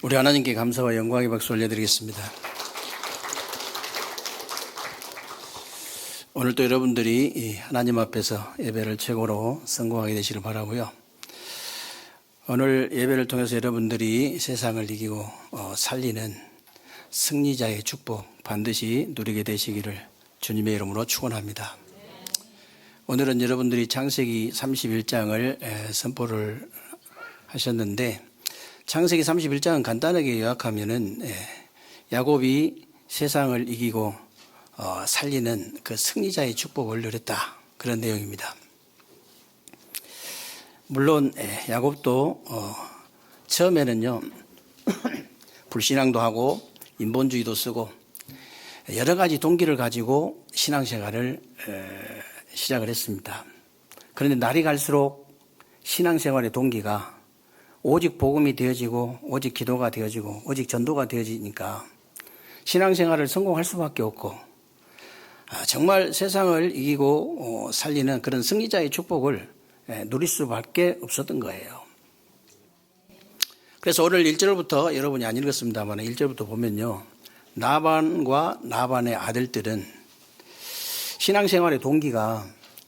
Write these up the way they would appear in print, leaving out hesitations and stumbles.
우리 하나님께 감사와 영광의 박수 올려드리겠습니다. 오늘도 여러분들이 하나님 앞에서 예배를 최고로 성공하게 되시길 바라고요. 오늘 예배를 통해서 여러분들이 세상을 이기고 살리는 승리자의 축복 반드시 누리게 되시기를 주님의 이름으로 축원합니다. 오늘은 여러분들이 창세기 31장을 선포를 하셨는데, 창세기 31장은 간단하게 요약하면은 야곱이 세상을 이기고 살리는 그 승리자의 축복을 누렸다, 그런 내용입니다. 물론 야곱도 처음에는요 불신앙도 하고 인본주의도 쓰고 여러 가지 동기를 가지고 신앙생활을 시작을 했습니다. 그런데 날이 갈수록 신앙생활의 동기가 오직 복음이 되어지고 오직 기도가 되어지고 오직 전도가 되어지니까 신앙생활을 성공할 수밖에 없고 정말 세상을 이기고 살리는 그런 승리자의 축복을 누릴 수밖에 없었던 거예요. 그래서 오늘 1절부터 여러분이 안 읽었습니다만 1절부터 보면요, 라반과 라반의 아들들은 신앙생활의 동기가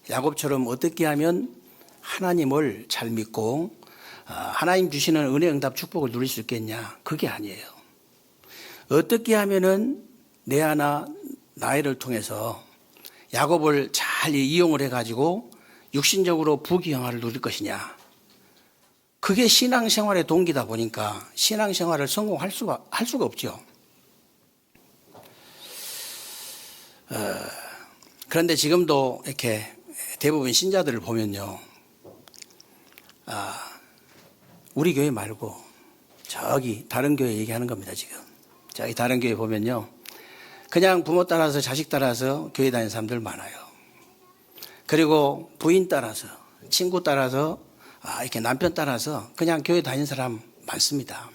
야곱처럼 어떻게 하면 하나님을 잘 믿고 하나님 주시는 은혜 응답 축복을 누릴 수 있겠냐, 그게 아니에요. 어떻게 하면은 내 하나 나이를 통해서 야곱을 잘 이용을 해가지고 육신적으로 부귀영화를 누릴 것이냐, 그게 신앙생활의 동기다 보니까 신앙생활을 성공할 수가 없죠. 그런데 지금도 이렇게 대부분 신자들을 보면요, 우리 교회 말고 저기 다른 교회 얘기하는 겁니다. 지금 저기 다른 교회 보면요, 그냥 부모 따라서 자식 따라서 교회 다니는 사람들 많아요. 그리고 부인 따라서 친구 따라서 이렇게 남편 따라서 그냥 교회 다니는 사람 많습니다.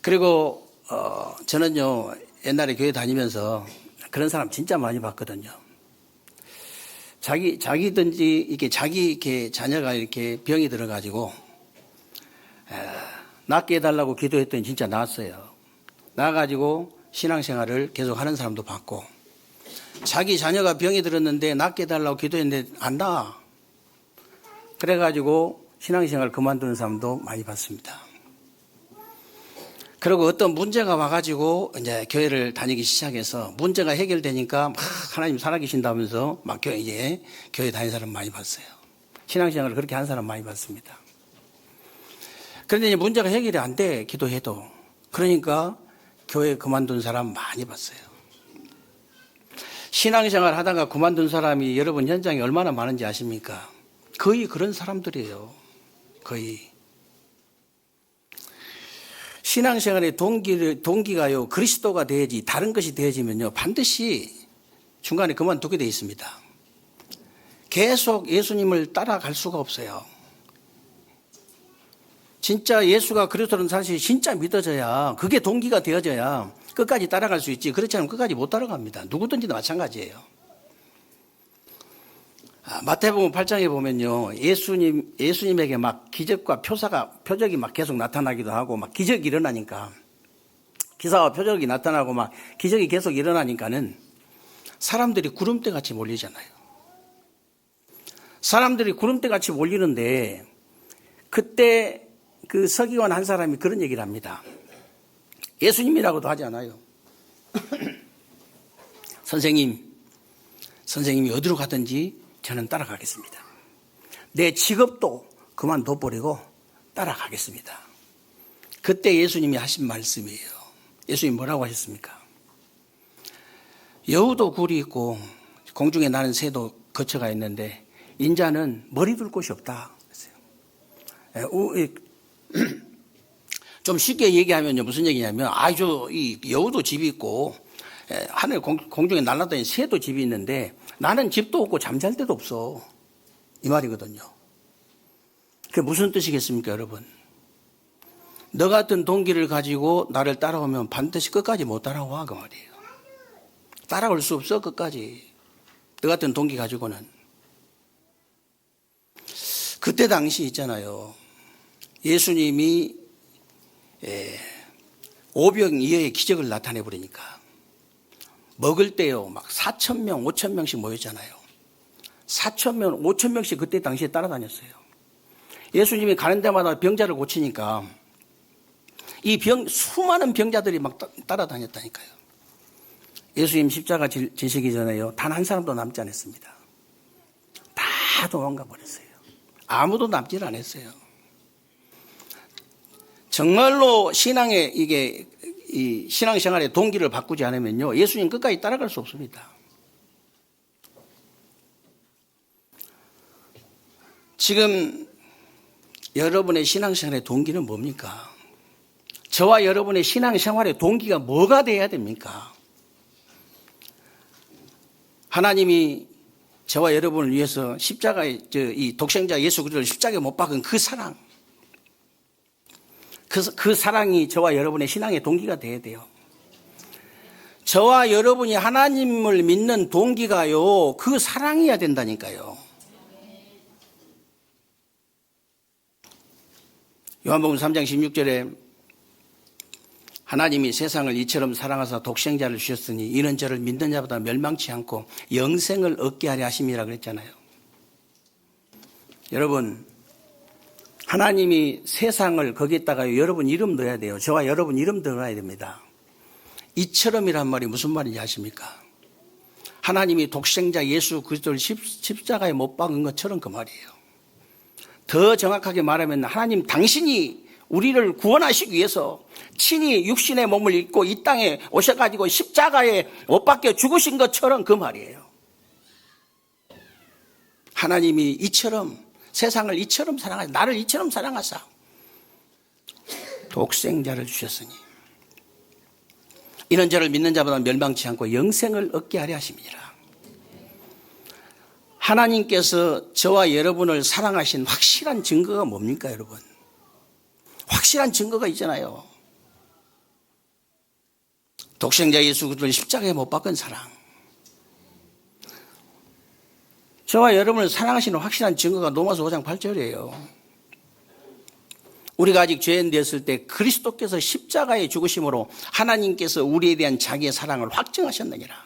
그리고 저는요 옛날에 교회 다니면서 그런 사람 진짜 많이 봤거든요. 자기든지 이렇게 자녀가 이렇게 병이 들어가지고 낫게 해달라고 기도했더니 진짜 나았어요. 나가지고 신앙생활을 계속 하는 사람도 봤고, 자기 자녀가 병이 들었는데 낫게 해달라고 기도했는데 안 나아. 그래가지고 신앙생활 그만두는 사람도 많이 봤습니다. 그리고 어떤 문제가 와가지고 이제 교회를 다니기 시작해서 문제가 해결되니까 막 하나님 살아계신다면서 막 교회 다니는 사람 많이 봤어요. 신앙생활을 그렇게 하는 사람 많이 봤습니다. 그런데 이제 문제가 해결이 안 돼, 기도해도. 그러니까 교회 그만둔 사람 많이 봤어요. 신앙생활 하다가 그만둔 사람이 여러분 현장에 얼마나 많은지 아십니까? 거의 그런 사람들이에요. 거의. 신앙생활의 동기가요, 그리스도가 되어야지, 다른 것이 되어지면요 반드시 중간에 그만두게 되어 있습니다. 계속 예수님을 따라갈 수가 없어요. 진짜 예수가 그리스도는 사실 진짜 믿어져야, 그게 동기가 되어져야 끝까지 따라갈 수 있지, 그렇지 않으면 끝까지 못 따라갑니다. 누구든지 마찬가지예요. 마태복음 8장에 보면요, 예수님에게 막 기적과 표적이 막 계속 나타나기도 하고, 막 기적이 일어나니까, 기사와 표적이 나타나고 막 기적이 계속 일어나니까는 사람들이 구름대 같이 몰리잖아요. 사람들이 구름대 같이 몰리는데, 그때 그 서기관 한 사람이 그런 얘기를 합니다. 예수님이라고도 하지 않아요. 선생님이 어디로 가든지 저는 따라가겠습니다. 내 직업도 그만둬버리고 따라가겠습니다. 그때 예수님이 하신 말씀이에요. 예수님이 뭐라고 하셨습니까? 여우도 굴이 있고 공중에 나는 새도 거처가 있는데 인자는 머리 둘 곳이 없다. 좀 쉽게 얘기하면요, 무슨 얘기냐면, 이 여우도 집이 있고 하늘 공중에 날아다니는 새도 집이 있는데 나는 집도 없고 잠잘 데도 없어, 이 말이거든요. 그게 무슨 뜻이겠습니까, 여러분? 너 같은 동기를 가지고 나를 따라오면 반드시 끝까지 못 따라와, 그 말이에요. 따라올 수 없어, 끝까지. 너 같은 동기 가지고는. 그때 당시 있잖아요, 예수님이 오병이어의 기적을 나타내 버리니까 먹을 때요 막 4,000명, 5,000명씩 모였잖아요. 4,000명, 5,000명씩 그때 당시에 따라다녔어요. 예수님이 가는 데마다 병자를 고치니까 이 수많은 병자들이 막 따라다녔다니까요. 예수님 십자가 지시기 전에요 단 한 사람도 남지 않았습니다. 다 도망가 버렸어요. 아무도 남질 않았어요. 정말로 신앙의 이 신앙생활의 동기를 바꾸지 않으면요 예수님 끝까지 따라갈 수 없습니다. 지금 여러분의 신앙생활의 동기는 뭡니까? 저와 여러분의 신앙생활의 동기가 뭐가 돼야 됩니까? 하나님이 저와 여러분을 위해서 십자가에 이 독생자 예수 그리스도를 십자가에 못 박은 그 사랑, 그 사랑이 저와 여러분의 신앙의 동기가 돼야 돼요. 저와 여러분이 하나님을 믿는 동기가요 그 사랑이어야 된다니까요. 요한복음 3장 16절에 하나님이 세상을 이처럼 사랑하사 독생자를 주셨으니 이는 저를 믿는 자보다 멸망치 않고 영생을 얻게 하려 하심이라 그랬잖아요. 여러분 하나님이 세상을 거기에다가 여러분 이름 넣어야 돼요. 저와 여러분 이름 넣어야 됩니다. 이처럼이란 말이 무슨 말인지 아십니까? 하나님이 독생자 예수 그리스도를 십자가에 못 박은 것처럼 그 말이에요. 더 정확하게 말하면 하나님 당신이 우리를 구원하시기 위해서 친히 육신의 몸을 입고 이 땅에 오셔가지고 십자가에 못 박혀 죽으신 것처럼 그 말이에요. 하나님이 이처럼 세상을 이처럼 사랑하사 나를 이처럼 사랑하사 독생자를 주셨으니 이는 저를 믿는 자보다 멸망치 않고 영생을 얻게 하려 하심이니라. 하나님께서 저와 여러분을 사랑하신 확실한 증거가 뭡니까 여러분? 확실한 증거가 있잖아요. 독생자 예수 그리스도를 십자가에 못 박은 사랑. 저와 여러분을 사랑하시는 확실한 증거가 로마서 5장 8절이에요. 우리가 아직 죄인 되었을 때 그리스도께서 십자가에 죽으심으로 하나님께서 우리에 대한 자기의 사랑을 확증하셨느니라.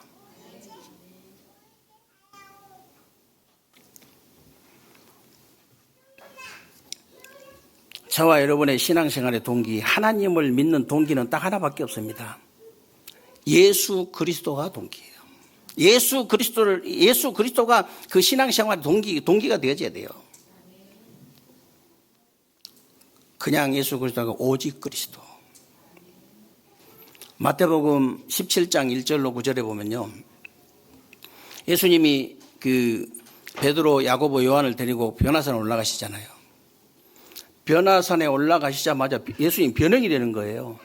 저와 여러분의 신앙생활의 동기, 하나님을 믿는 동기는 딱 하나밖에 없습니다. 예수 그리스도가 동기예요. 예수 그리스도가 그 신앙생활의 동기가 되어져야 돼요. 그냥 예수 그리스도가 오직 그리스도. 마태복음 17장 1절로 9절에 보면요. 예수님이 그 베드로, 야고보, 요한을 데리고 변화산에 올라가시잖아요. 변화산에 올라가시자마자 예수님 변형이 되는 거예요.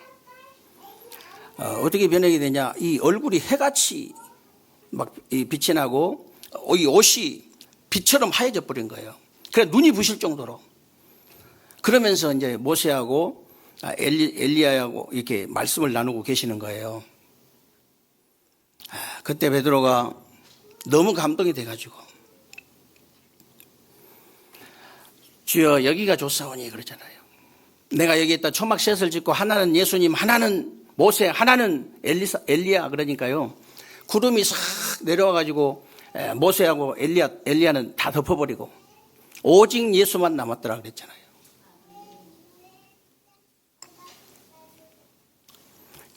어떻게 변형이 되냐? 이 얼굴이 해같이 막 빛이 나고 이 옷이 빛처럼 하얘져 버린 거예요. 그래 눈이 부실 정도로. 그러면서 이제 모세하고 엘리야하고 이렇게 말씀을 나누고 계시는 거예요. 그때 베드로가 너무 감동이 돼가지고 주여 여기가 좋사오니 그러잖아요. 내가 여기에다 초막셋을 짓고 하나는 예수님, 하나는 모세, 하나는 엘리야 그러니까요. 구름이 싹 내려와가지고 모세하고 엘리야는 다 덮어버리고 오직 예수만 남았더라 그랬잖아요.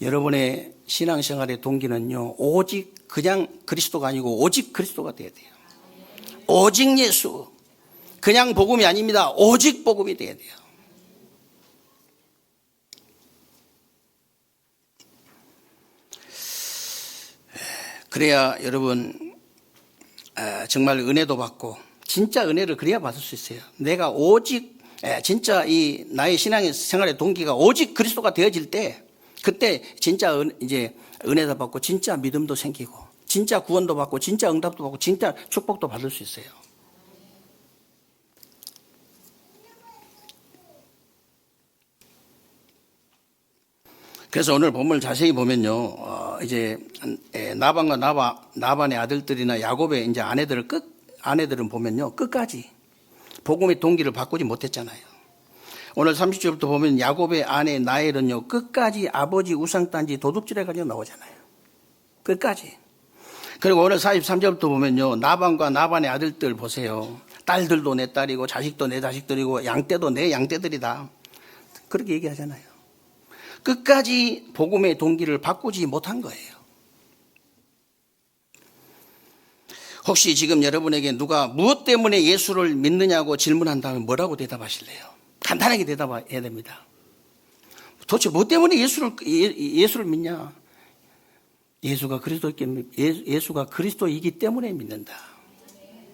여러분의 신앙생활의 동기는요. 오직 그냥 그리스도가 아니고 오직 그리스도가 돼야 돼요. 오직 예수. 그냥 복음이 아닙니다. 오직 복음이 돼야 돼요. 그래야 여러분 정말 은혜도 받고 진짜 은혜를 그래야 받을 수 있어요. 내가 오직 진짜 이 나의 신앙생활의 동기가 오직 그리스도가 되어질 때 그때 진짜 이제 은혜도 받고 진짜 믿음도 생기고 진짜 구원도 받고 진짜 응답도 받고 진짜 축복도 받을 수 있어요. 그래서 오늘 본문을 자세히 보면요, 이제 나반과 나반의 아들들이나 야곱의 이제 아내들은 보면요 끝까지 복음의 동기를 바꾸지 못했잖아요. 오늘 30절부터 보면 야곱의 아내 라헬은요, 끝까지 아버지 우상단지 도둑질해가지고 나오잖아요. 끝까지. 그리고 오늘 43절부터 보면요, 나반과 나반의 아들들 보세요. 딸들도 내 딸이고 자식도 내 자식들이고 양떼도 내 양떼들이다. 그렇게 얘기하잖아요. 끝까지 복음의 동기를 바꾸지 못한 거예요. 혹시 지금 여러분에게 누가 무엇 때문에 예수를 믿느냐고 질문한다면 뭐라고 대답하실래요? 간단하게 대답해야 됩니다. 도대체 무엇 때문에 예수를 믿냐? 예수가 그리스도이기 때문에 믿는다.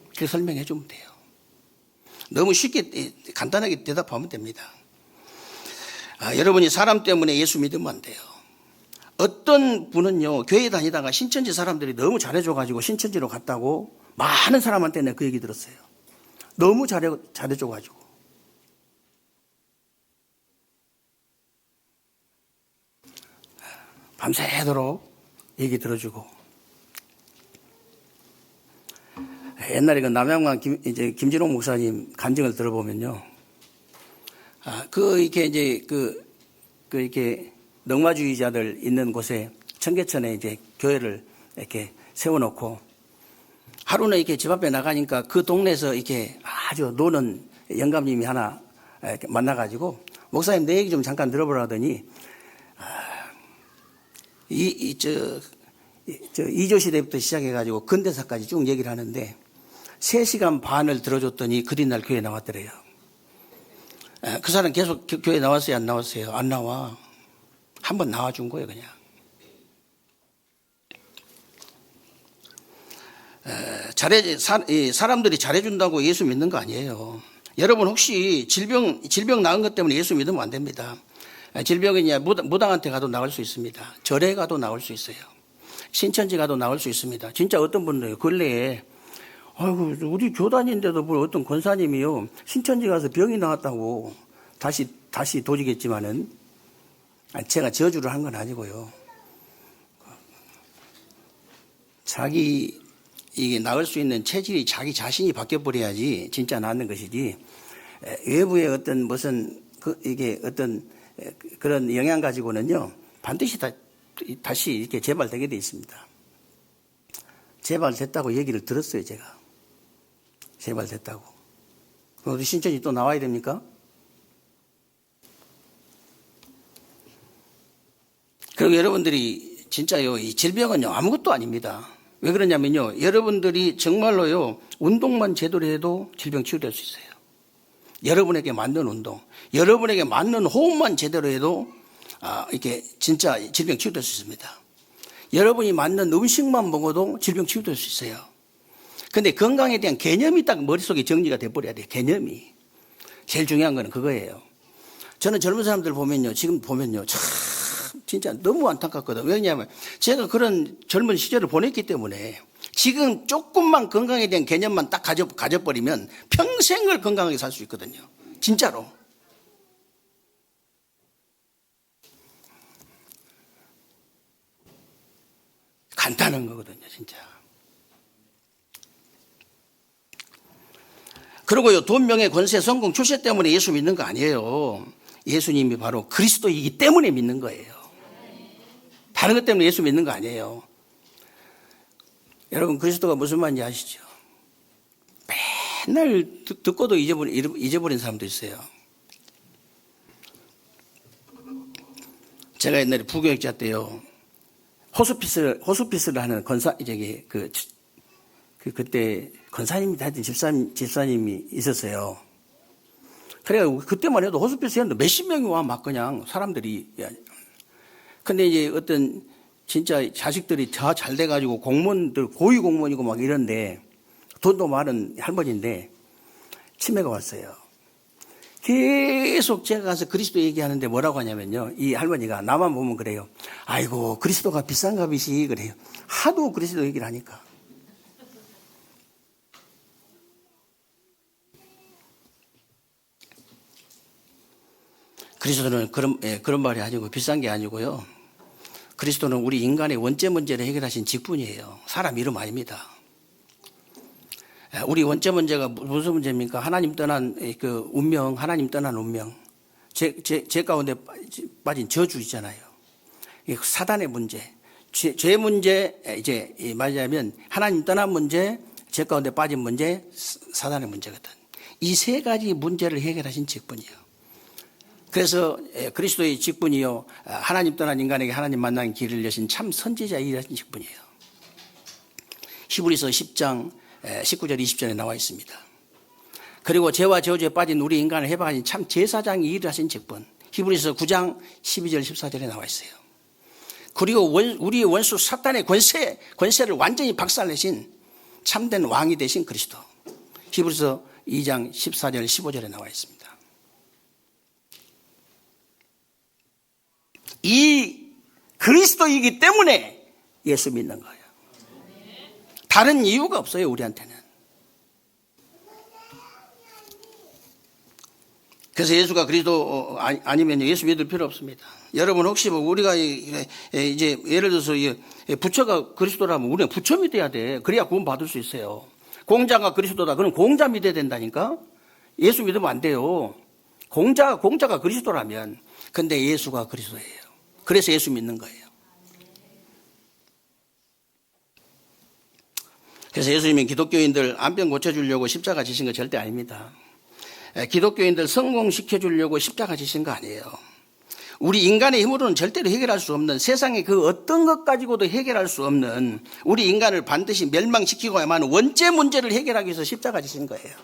그렇게 설명해 주면 돼요. 너무 쉽게 간단하게 대답하면 됩니다. 여러분이 사람 때문에 예수 믿으면 안 돼요. 어떤 분은요, 교회 다니다가 신천지 사람들이 너무 잘해줘가지고 신천지로 갔다고 많은 사람한테 내가 그 얘기 들었어요. 너무 잘해줘가지고. 밤새도록 얘기 들어주고. 옛날에 그 남양만 김진홍 목사님 간증을 들어보면요. 이렇게 넉마주의자들 있는 곳에 청계천에 이제 교회를 이렇게 세워놓고 하루는 이렇게 집 앞에 나가니까 그 동네에서 이렇게 아주 노는 영감님이 하나 이렇게 만나가지고 목사님 내 얘기 좀 잠깐 들어보라더니 이조 시대부터 시작해가지고 근대사까지 쭉 얘기를 하는데 3시간 반을 들어줬더니 그 뒷날 교회에 나왔더래요. 그 사람 계속 교회 나왔어요? 안 나왔어요? 안 나와. 한번 나와준 거예요, 그냥. 사람들이 잘해준다고 예수 믿는 거 아니에요. 여러분 혹시 질병 나은 것 때문에 예수 믿으면 안 됩니다. 질병이냐 무당한테 가도 나을 수 있습니다. 절에 가도 나을 수 있어요. 신천지 가도 나을 수 있습니다. 진짜 어떤 분들요 근래에 아이고 우리 교단인데도 뭘 어떤 권사님이요 신천지 가서 병이 나왔다고 다시 도지겠지만은 제가 저주를 한 건 아니고요. 이게 나을 수 있는 체질이 자기 자신이 바뀌어버려야지 진짜 낫는 것이지 외부의 어떤 무슨 이게 어떤 그런 영향 가지고는요 반드시 다시 이렇게 재발되게 돼 있습니다. 재발됐다고 얘기를 들었어요, 제가. 재발됐다고. 그럼 우리 신천지 또 나와야 됩니까? 그리고 여러분들이 진짜요, 이 질병은요, 아무것도 아닙니다. 왜 그러냐면요, 여러분들이 정말로요, 운동만 제대로 해도 질병 치유될 수 있어요. 여러분에게 맞는 운동, 여러분에게 맞는 호흡만 제대로 해도 이렇게 진짜 질병 치유될 수 있습니다. 여러분이 맞는 음식만 먹어도 질병 치유될 수 있어요. 근데 건강에 대한 개념이 딱 머릿속에 정리가 돼버려야 돼요. 개념이. 제일 중요한 거는 그거예요. 저는 젊은 사람들 보면요, 지금 보면요, 참 진짜 너무 안타깝거든요. 왜냐하면 제가 그런 젊은 시절을 보냈기 때문에 지금 조금만 건강에 대한 개념만 딱 가져버리면 평생을 건강하게 살 수 있거든요. 진짜로. 간단한 거거든요, 진짜. 그리고요, 돈, 명예, 권세, 성공, 출세 때문에 예수 믿는 거 아니에요. 예수님이 바로 그리스도이기 때문에 믿는 거예요. 다른 것 때문에 예수 믿는 거 아니에요. 여러분, 그리스도가 무슨 말인지 아시죠? 맨날 듣고도 잊어버린 사람도 있어요. 제가 옛날에 부교육자 때요, 호스피스를 하는 그때 권사님이 하여튼 집사님이 있었어요. 그래가지고 그때만 해도 호스피스에 몇십 명이 와, 막 그냥 사람들이. 근데 이제 어떤 진짜 자식들이 다 잘 돼가지고 공무원들, 고위 공무원이고 막 이런데 돈도 많은 할머니인데 치매가 왔어요. 계속 제가 가서 그리스도 얘기하는데 뭐라고 하냐면요. 이 할머니가 나만 보면 그래요. 아이고, 그리스도가 비싼 값이시, 그래요. 하도 그리스도 얘기를 하니까. 그리스도는 그런 말이 아니고 비싼 게 아니고요. 그리스도는 우리 인간의 원죄 문제를 해결하신 직분이에요. 사람 이름 아닙니다. 우리 원죄 문제가 무슨 문제입니까? 하나님 떠난 그 운명, 하나님 떠난 운명. 죄 가운데 빠진 저주 있잖아요. 사단의 문제, 죄 문제, 이제 말하자면 하나님 떠난 문제, 죄 가운데 빠진 문제, 사단의 문제거든. 이 세 가지 문제를 해결하신 직분이요. 그래서 그리스도의 직분이요, 하나님 떠난 인간에게 하나님 만나는 길을 여신 참 선지자의 일하신 직분이에요. 히브리서 10장 19절 20절에 나와 있습니다. 그리고 죄와 저주에 빠진 우리 인간을 해방하신 참 제사장이 일을 하신 직분, 히브리서 9장 12절 14절에 나와 있어요. 그리고 우리의 원수 사탄의 권세를 완전히 박살내신 참된 왕이 되신 그리스도, 히브리서 2장 14절 15절에 나와 있습니다. 이 그리스도이기 때문에 예수 믿는 거예요. 다른 이유가 없어요, 우리한테는. 그래서 예수가 그리스도 아니면 예수 믿을 필요 없습니다. 여러분 혹시 우리가 이제 예를 들어서 부처가 그리스도라면 우리는 부처 믿어야 돼. 그래야 구원 받을 수 있어요. 공자가 그리스도다. 그럼 공자 믿어야 된다니까. 예수 믿으면 안 돼요. 공자가 그리스도라면. 근데 예수가 그리스도예요. 그래서 예수 믿는 거예요. 그래서 예수님은 기독교인들 안병 고쳐주려고 십자가 지신 거 절대 아닙니다. 기독교인들 성공시켜주려고 십자가 지신 거 아니에요. 우리 인간의 힘으로는 절대로 해결할 수 없는, 세상의 그 어떤 것 가지고도 해결할 수 없는 우리 인간을 반드시 멸망시키고야만 하는 원죄 문제를 해결하기 위해서 십자가 지신 거예요.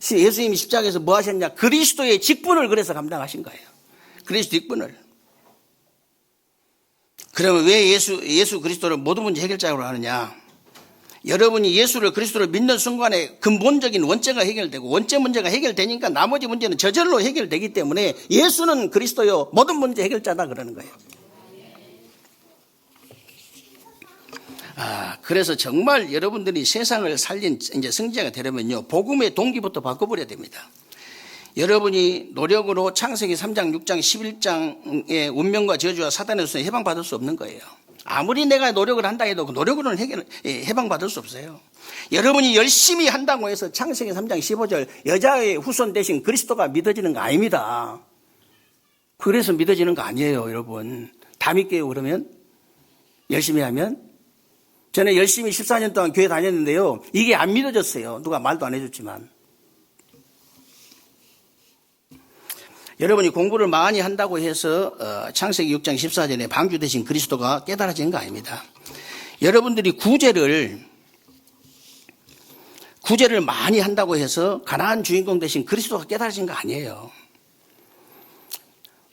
예수님이 십자가에서 뭐 하셨냐? 그리스도의 직분을 그래서 감당하신 거예요. 그리스도 직분을. 그러면 왜 예수 그리스도를 모든 문제 해결자로 하느냐? 여러분이 예수를 그리스도를 믿는 순간에 근본적인 원죄가 해결되고 원죄 문제가 해결되니까 나머지 문제는 저절로 해결되기 때문에 예수는 그리스도요 모든 문제 해결자다 그러는 거예요. 그래서 정말 여러분들이 세상을 살린 이제 성지자가 되려면요, 복음의 동기부터 바꿔버려야 됩니다. 여러분이 노력으로 창세기 3장, 6장, 11장의 운명과 저주와 사단에서 해방받을 수 없는 거예요. 아무리 내가 노력을 한다 해도 그 노력으로는 해방받을 수 없어요. 여러분이 열심히 한다고 해서 창세기 3장 15절 여자의 후손 대신 그리스도가 믿어지는 거 아닙니다. 그래서 믿어지는 거 아니에요, 여러분. 다 믿게요, 그러면? 열심히 하면? 저는 열심히 14년 동안 교회 다녔는데요, 이게 안 믿어졌어요. 누가 말도 안 해줬지만. 여러분이 공부를 많이 한다고 해서 창세기 6장 14절에 방주 되신 그리스도가 깨달아지는 거 아닙니다. 여러분들이 구제를 많이 한다고 해서 가나안 주인공 되신 그리스도가 깨달아진 거 아니에요.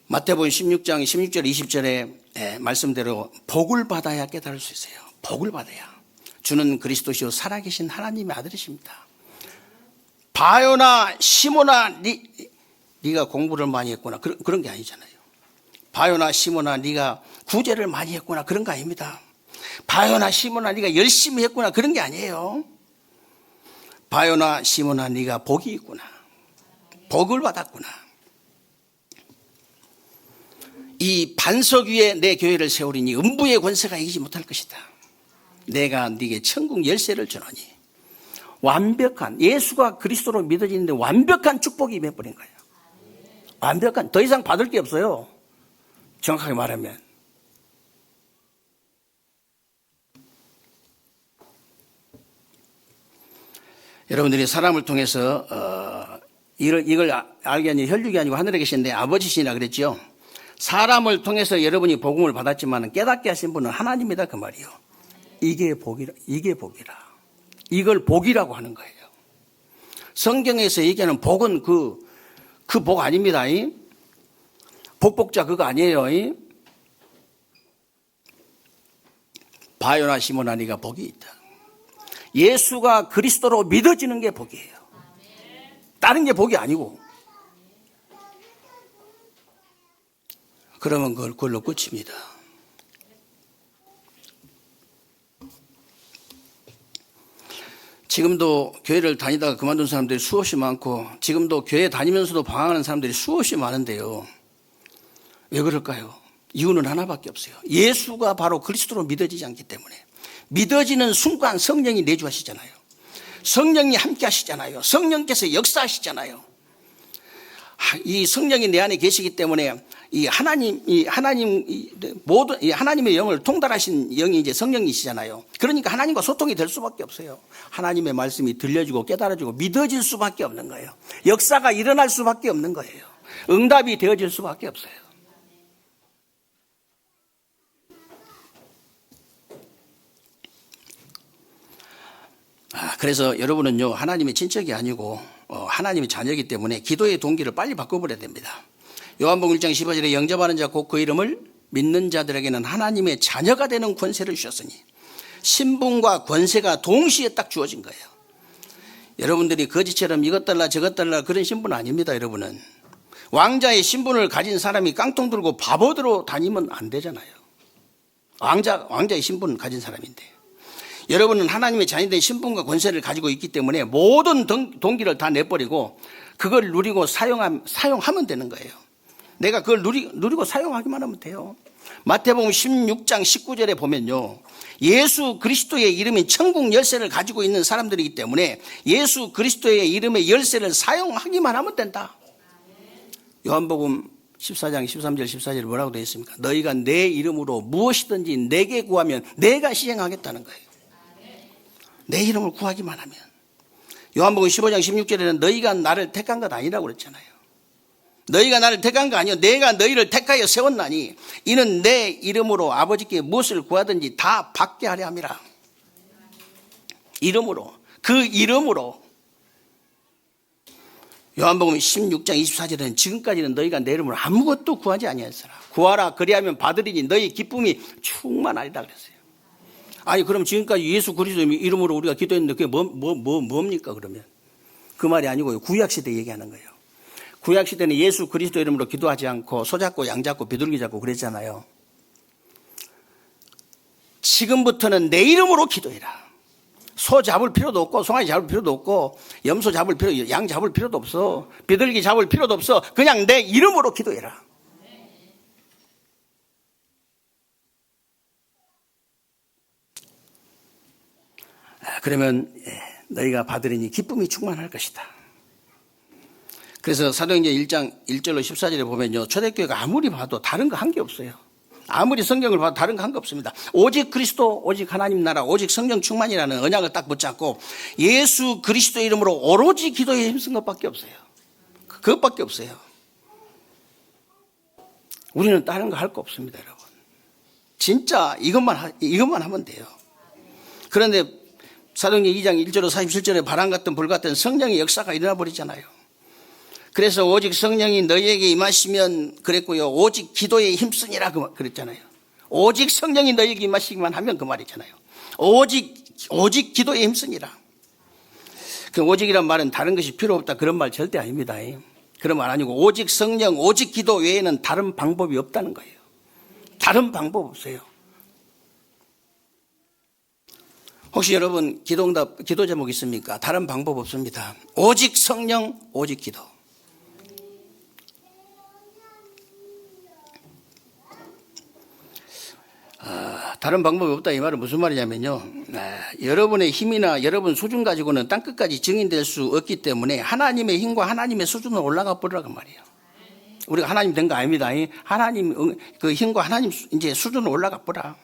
마태복음 16장 16절 20절에 말씀대로 복을 받아야 깨달을 수 있어요. 복을 받아야. 주는 그리스도시요 살아계신 하나님의 아들이십니다. 바요나 시몬아 네가 공부를 많이 했구나. 그런 게 아니잖아요. 바요나 시몬아 네가 구제를 많이 했구나. 그런 거 아닙니다. 바요나 시몬아 네가 열심히 했구나. 그런 게 아니에요. 바요나 시몬아 네가 복이 있구나. 복을 받았구나. 이 반석 위에 내 교회를 세우리니 음부의 권세가 이기지 못할 것이다. 내가 네게 천국 열쇠를 주노니. 완벽한, 예수가 그리스도로 믿어지는데 완벽한 축복이 임해버린 거예요. 완벽한, 더 이상 받을 게 없어요. 정확하게 말하면. 여러분들이 사람을 통해서 이걸 알게 아니고 혈육이 아니고 하늘에 계신데 아버지시라 그랬죠. 사람을 통해서 여러분이 복음을 받았지만 깨닫게 하신 분은 하나님이다 그 말이요. 이게 복이라. 이걸 복이라고 하는 거예요. 성경에서 얘기하는 복은 그 복 아닙니다. 복복자 그거 아니에요. 바요나 시몬아 네가 복이 있다. 예수가 그리스도로 믿어지는 게 복이에요. 다른 게 복이 아니고. 그러면 그걸로 끝입니다. 지금도 교회를 다니다가 그만둔 사람들이 수없이 많고 지금도 교회 다니면서도 방황하는 사람들이 수없이 많은데요. 왜 그럴까요? 이유는 하나밖에 없어요. 예수가 바로 그리스도로 믿어지지 않기 때문에. 믿어지는 순간 성령이 내주하시잖아요. 성령이 함께 하시잖아요. 성령께서 역사하시잖아요. 이 성령이 내 안에 계시기 때문에 이 하나님의 영을 통달하신 영이 이제 성령이시잖아요. 그러니까 하나님과 소통이 될 수밖에 없어요. 하나님의 말씀이 들려지고 깨달아지고 믿어질 수밖에 없는 거예요. 역사가 일어날 수밖에 없는 거예요. 응답이 되어질 수밖에 없어요. 그래서 여러분은요, 하나님의 친척이 아니고 하나님의 자녀이기 때문에 기도의 동기를 빨리 바꿔버려야 됩니다. 요한복음 1장 15절에 영접하는 자 곧 그 이름을 믿는 자들에게는 하나님의 자녀가 되는 권세를 주셨으니, 신분과 권세가 동시에 딱 주어진 거예요. 여러분들이 거지처럼 이것 달라 저것 달라 그런 신분 아닙니다. 여러분은 왕자의 신분을 가진 사람이 깡통 들고 바보대로 다니면 안 되잖아요. 왕자의 신분을 가진 사람인데, 여러분은 하나님의 자녀된 신분과 권세를 가지고 있기 때문에 모든 동기를 다 내버리고 그걸 누리고 사용하면 되는 거예요. 내가 그걸 누리고 사용하기만 하면 돼요. 마태복음 16장 19절에 보면요, 예수 그리스도의 이름인 천국 열쇠를 가지고 있는 사람들이기 때문에 예수 그리스도의 이름의 열쇠를 사용하기만 하면 된다. 요한복음 14장 13절 14절에 뭐라고 되어 있습니까? 너희가 내 이름으로 무엇이든지 내게 구하면 내가 시행하겠다는 거예요. 내 이름을 구하기만 하면. 요한복음 15장 16절에는 너희가 나를 택한 것 아니라고 그랬잖아요. 너희가 나를 택한 거 아니요, 내가 너희를 택하여 세웠나니 이는 내 이름으로 아버지께 무엇을 구하든지 다 받게 하려 함이라. 이름으로, 그 이름으로. 요한복음 16장 24절에는 지금까지는 너희가 내 이름으로 아무것도 구하지 아니하였으나 구하라 그리하면 받으리니 너희 기쁨이 충만하리라 그랬어요. 아니 그럼 지금까지 예수 그리스도 이름으로 우리가 기도했는데 그게 뭡니까 그러면? 그 말이 아니고요, 구약시대 얘기하는 거예요. 구약시대는 예수 그리스도 이름으로 기도하지 않고 소 잡고 양 잡고 비둘기 잡고 그랬잖아요. 지금부터는 내 이름으로 기도해라. 소 잡을 필요도 없고 송아지 잡을 필요도 없고 염소 잡을 양 잡을 필요도 없어. 비둘기 잡을 필요도 없어. 그냥 내 이름으로 기도해라. 그러면 너희가 받으리니 기쁨이 충만할 것이다. 그래서 사도행전 1장 1절로 14절에 보면요, 초대교회가 아무리 봐도 다른 거 한 게 없어요. 아무리 성경을 봐도 다른 거 한 게 없습니다. 오직 그리스도, 오직 하나님 나라, 오직 성령 충만이라는 언약을 딱 붙잡고 예수 그리스도 이름으로 오로지 기도에 힘쓴 것밖에 없어요. 그것밖에 없어요. 우리는 다른 거 할 거 없습니다, 여러분. 진짜 이것만 하면 돼요. 그런데 사도행전 2장 1절로 47절에 바람 같은 불 같은 성령의 역사가 일어나 버리잖아요. 그래서 오직 성령이 너희에게 임하시면 그랬고요, 오직 기도에 힘쓰니라 그랬잖아요. 오직 성령이 너희에게 임하시기만 하면 그 말이잖아요. 오직 기도에 힘쓰니라. 그 오직이란 말은 다른 것이 필요 없다 그런 말 절대 아닙니다. 그런 말 아니고 오직 성령, 오직 기도 외에는 다른 방법이 없다는 거예요. 다른 방법 없어요. 혹시 여러분 기도 제목 있습니까? 다른 방법 없습니다. 오직 성령, 오직 기도. 다른 방법이 없다 이 말은 무슨 말이냐면요, 여러분의 힘이나 여러분 수준 가지고는 땅끝까지 증인될 수 없기 때문에 하나님의 힘과 하나님의 수준으로 올라가 버리라고 말이에요. 우리가 하나님 된 거 아닙니다. 하나님 그 힘과 하나님 이제 수준으로 올라가 버라.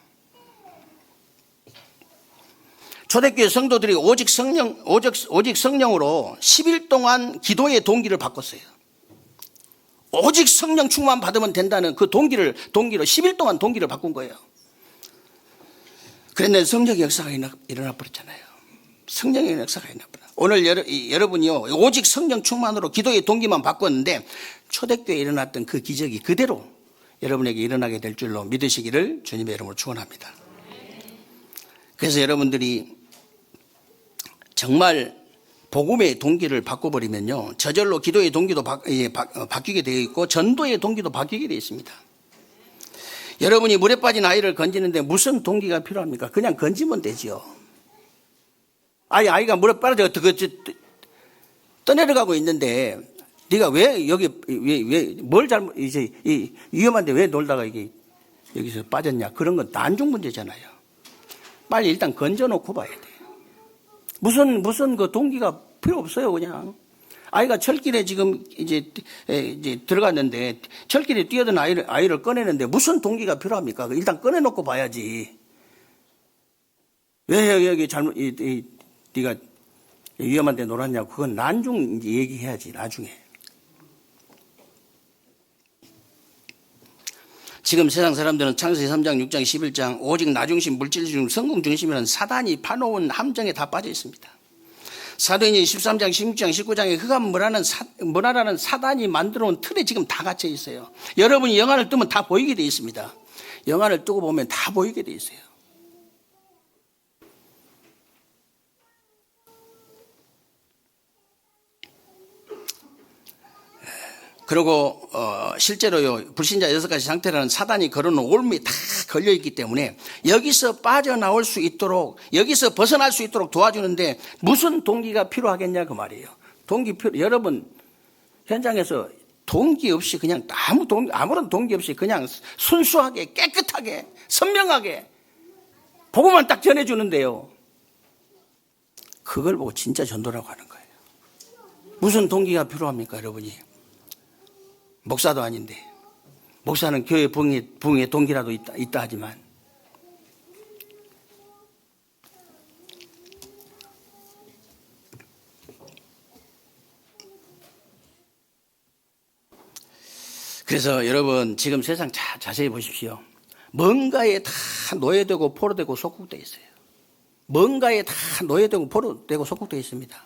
초대교회 성도들이 오직 성령으로 10일 동안 기도의 동기를 바꿨어요. 오직 성령 충만 받으면 된다는 그 동기로 10일 동안 동기를 바꾼 거예요. 그런데 성령의 역사가 일어나 버렸잖아요. 성령의 역사가 일어나 버렸어요. 오늘 여러분이요, 오직 성령 충만으로 기도의 동기만 바꿨는데 초대교회에 일어났던 그 기적이 그대로 여러분에게 일어나게 될 줄로 믿으시기를 주님의 이름으로 축원합니다. 그래서 여러분들이 정말 복음의 동기를 바꿔버리면요, 저절로 기도의 동기도 바뀌게 되어 있고 전도의 동기도 바뀌게 되어 있습니다. 여러분이 물에 빠진 아이를 건지는데 무슨 동기가 필요합니까? 그냥 건지면 되지요. 아이가 물에 빠져 떠내려가고 있는데 네가 왜 여기 뭘 잘못 이제 위험한데 왜 놀다가 이게 여기서 빠졌냐? 그런 건 난중 문제잖아요. 빨리 일단 건져놓고 봐야 돼. 무슨 그 동기가 필요 없어요. 그냥 아이가 철길에 지금 이제 들어갔는데 철길에 뛰어든 아이를 꺼내는데 무슨 동기가 필요합니까? 일단 꺼내놓고 봐야지. 왜 여기 잘못, 네가 위험한 데 놀았냐고. 그건 나중 얘기해야지, 나중에. 지금 세상 사람들은 창세기 3장, 6장, 11장 오직 나중심, 물질중, 성공 중심이라는 사단이 파놓은 함정에 다 빠져 있습니다. 사도행전 13장, 16장, 19장에 흑암문화라는 사단이 만들어온 틀에 지금 다 갇혀 있어요. 여러분이 영안을 뜨면 다 보이게 돼 있습니다. 영안을 뜨고 보면 다 보이게 돼 있어요. 그리고 실제로요, 불신자 6가지 상태라는 사단이 걸어놓은 올무에 다 걸려있기 때문에 여기서 빠져나올 수 있도록, 여기서 벗어날 수 있도록 도와주는데 무슨 동기가 필요하겠냐 그 말이에요. 여러분 현장에서 동기 없이 그냥 아무런 동기 없이 그냥 순수하게 깨끗하게 선명하게 복음만 딱 전해주는데요, 그걸 보고 진짜 전도라고 하는 거예요. 무슨 동기가 필요합니까 여러분이? 목사도 아닌데, 목사는 교회 부흥의 동기라도 있다 하지만, 그래서 여러분 지금 세상 자세히 보십시오. 뭔가에 다 노예되고 포로되고 속국되어 있어요. 뭔가에 다 노예되고 포로되고 속국되어 있습니다.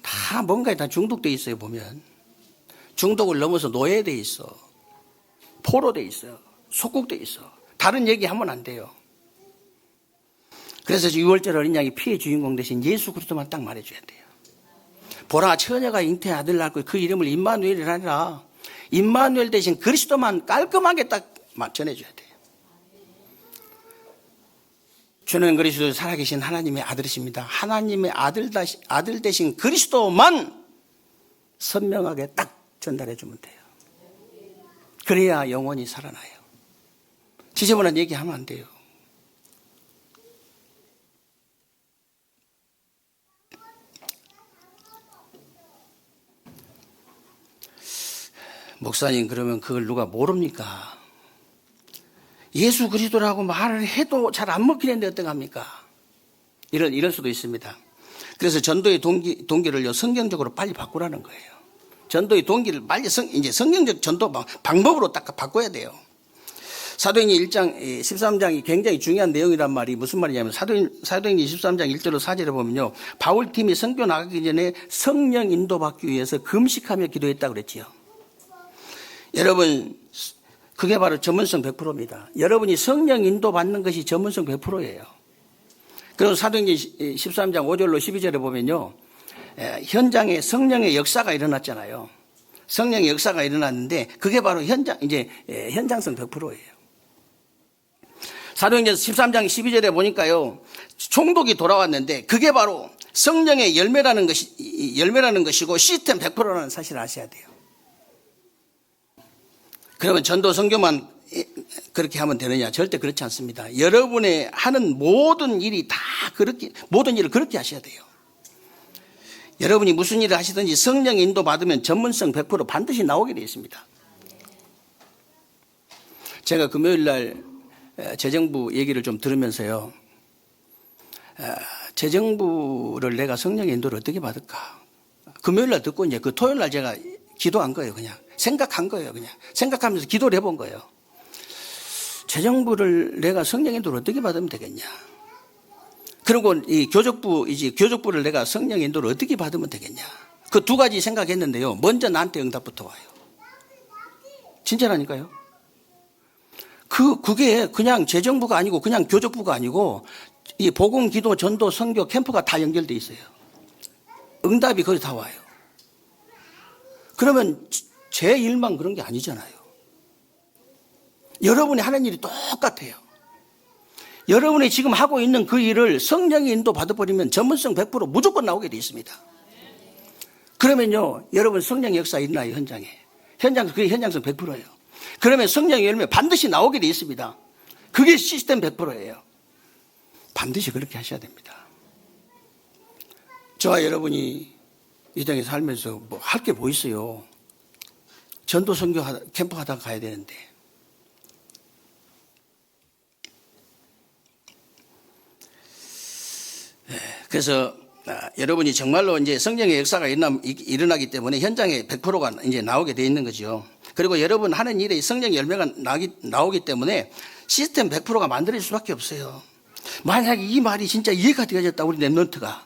다 뭔가에 다 중독되어 있어요. 보면 중독을 넘어서 노예되어 있어, 포로되어 있어, 속국되어 있어. 다른 얘기하면 안 돼요. 그래서 6월절 어린 양이 피의 주인공 대신 예수 그리스도만 딱 말해줘야 돼요. 보라, 처녀가 잉태의 아들을 낳고 그 이름을 임마누엘이라 하니라. 임마누엘 대신 그리스도만 깔끔하게 딱 전해줘야 돼요. 주는 그리스도 살아계신 하나님의 아들이십니다. 하나님의 아들 대신 그리스도만 선명하게 딱 전달해 주면 돼요. 그래야 영혼이 살아나요. 지저분한 얘기하면 안 돼요. 목사님, 그러면 그걸 누가 모릅니까? 예수 그리스도라고 말을 해도 잘 안 먹히는데 어떡합니까? 이럴 수도 있습니다. 그래서 전도의 동기를요, 성경적으로 빨리 바꾸라는 거예요. 전도의 동기를 빨리 이제 성경적 전도 방법으로 딱 바꿔야 돼요. 사도행전 1장 13장이 굉장히 중요한 내용이란 말이 무슨 말이냐면, 사도행전 13장 1절로 4절에 보면요, 바울팀이 선교 나가기 전에 성령 인도받기 위해서 금식하며 기도했다고 그랬지요. 여러분, 그게 바로 전문성 100%입니다. 여러분이 성령 인도받는 것이 전문성 100%예요. 그리고 사도행전 13장 5절로 12절에 보면요, 현장에 성령의 역사가 일어났잖아요. 성령의 역사가 일어났는데 그게 바로 현장성 100%예요. 사도행전 13장 12절에 보니까요, 총독이 돌아왔는데 그게 바로 성령의 열매라는 것이고 시스템 100%라는 사실을 아셔야 돼요. 그러면 전도 선교만 그렇게 하면 되느냐? 절대 그렇지 않습니다. 여러분의 하는 모든 일을 그렇게 하셔야 돼요. 여러분이 무슨 일을 하시든지 성령 인도 받으면 전문성 100% 반드시 나오게 되어 있습니다. 제가 금요일 날 재정부 얘기를 좀 들으면서요, 재정부를 내가 성령 인도를 어떻게 받을까? 금요일 날 듣고 이제 그 토요일 날 제가 기도한 거예요. 그냥 생각한 거예요. 그냥 생각하면서 기도를 해본 거예요. 재정부를 내가 성령 인도를 어떻게 받으면 되겠냐? 그리고 이 교족부를 내가 성령 인도를 어떻게 받으면 되겠냐? 그 두 가지 생각했는데요, 먼저 나한테 응답부터 와요. 진짜라니까요. 그게 그냥 재정부가 아니고 그냥 교족부가 아니고 이 복음, 기도, 전도, 선교, 캠프가 다 연결돼 있어요. 응답이 거기 다 와요. 그러면 제 일만 그런 게 아니잖아요. 여러분이 하는 일이 똑같아요. 여러분이 지금 하고 있는 그 일을 성령의 인도 받아버리면 전문성 100% 무조건 나오게 돼 있습니다. 그러면요, 여러분 성령 역사 있나요? 그게 현장성 100%예요. 그러면 성령의 열매 반드시 나오게 돼 있습니다. 그게 시스템 100%예요. 반드시 그렇게 하셔야 됩니다. 저와 여러분이 이 땅에 살면서 뭐 할 게 뭐 있어요. 전도 선교 캠프 하다가 가야 되는데. 그래서 여러분이 정말로 이제 성령의 역사가 일어나기 때문에 현장에 100%가 이제 나오게 돼 있는 거죠. 그리고 여러분 하는 일에 성령의 열매가 나오기 때문에 시스템 100%가 만들어질 수밖에 없어요. 만약에 이 말이 진짜 이해가 되어졌다, 우리 랩런트가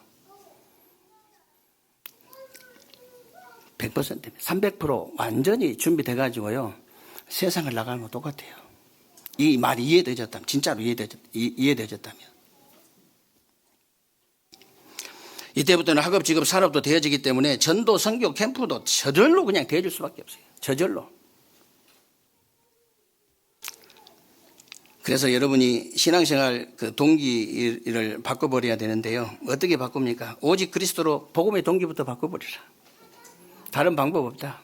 100%, 300% 완전히 준비돼가지고요, 세상을 나가는 거 똑같아요. 이 말이 이해되어졌다면, 진짜로 이해되어졌다면. 이때부터는 학업, 직업, 산업도 되어지기 때문에 전도, 선교, 캠프도 저절로 그냥 되어질 수밖에 없어요. 저절로. 그래서 여러분이 신앙생활 그 동기를 바꿔버려야 되는데요. 어떻게 바꿉니까? 오직 그리스도로 복음의 동기부터 바꿔버리라. 다른 방법 없다.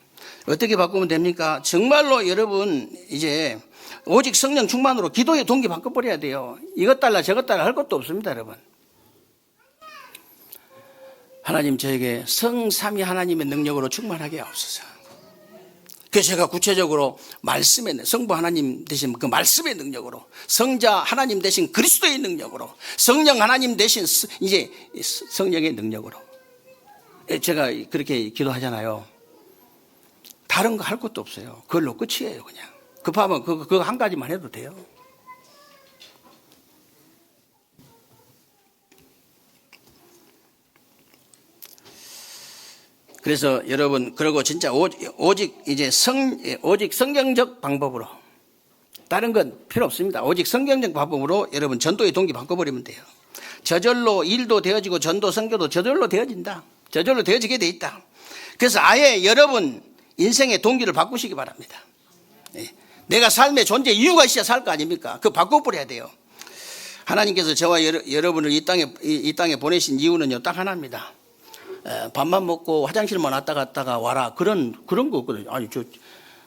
어떻게 바꾸면 됩니까? 정말로 여러분 이제 오직 성령 충만으로 기도의 동기 바꿔버려야 돼요. 이것 달라 저것 달라 할 것도 없습니다, 여러분. 하나님 저에게 성삼위 하나님의 능력으로 충만하게 하옵소서. 그래서 제가 구체적으로 말씀의, 성부 하나님 되신 그 말씀의 능력으로, 성자 하나님 되신 그리스도의 능력으로, 성령 하나님 되신 이제 성령의 능력으로, 제가 그렇게 기도하잖아요. 다른 거 할 것도 없어요. 그걸로 끝이에요. 그냥 급하면 그거 한 가지만 해도 돼요. 그래서 여러분, 그리고 진짜 오직 성경적 방법으로, 다른 건 필요 없습니다. 오직 성경적 방법으로 여러분 전도의 동기 바꿔버리면 돼요. 저절로 일도 되어지고 전도 선교도 저절로 되어진다. 저절로 되어지게 돼 있다. 그래서 아예 여러분 인생의 동기를 바꾸시기 바랍니다. 내가 삶의 존재 이유가 있어야 살 거 아닙니까? 그거 바꿔버려야 돼요. 하나님께서 저와 여러분을 이 땅에 보내신 이유는요, 딱 하나입니다. 밥만 먹고 화장실만 왔다 갔다가 와라, 그런 거 없거든요. 아니, 저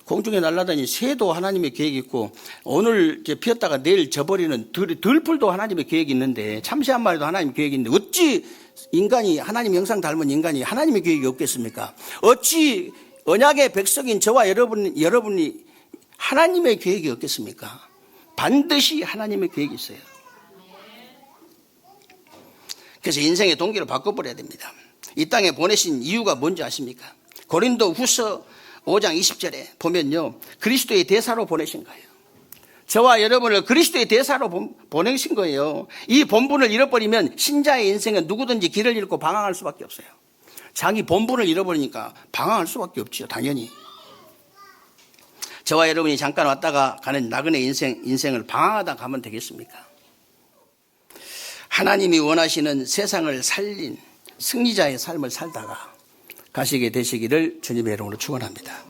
공중에 날아다니는 새도 하나님의 계획이 있고, 오늘 피었다가 내일 져버리는 들풀도 하나님의 계획이 있는데, 참새 한 마리도 하나님의 계획이 있는데, 어찌 인간이, 하나님 형상 닮은 인간이 하나님의 계획이 없겠습니까? 어찌 언약의 백성인 저와 여러분이 하나님의 계획이 없겠습니까? 반드시 하나님의 계획이 있어요. 그래서 인생의 동기를 바꿔버려야 됩니다. 이 땅에 보내신 이유가 뭔지 아십니까? 고린도 후서 5장 20절에 보면요, 그리스도의 대사로 보내신 거예요. 저와 여러분을 그리스도의 대사로 보내신 거예요. 이 본분을 잃어버리면 신자의 인생은 누구든지 길을 잃고 방황할 수밖에 없어요. 자기 본분을 잃어버리니까 방황할 수밖에 없죠, 당연히. 저와 여러분이 잠깐 왔다가 가는 나그네 인생을 방황하다 가면 되겠습니까? 하나님이 원하시는 세상을 살린 승리자의 삶을 살다가 가시게 되시기를 주님의 이름으로 축원합니다.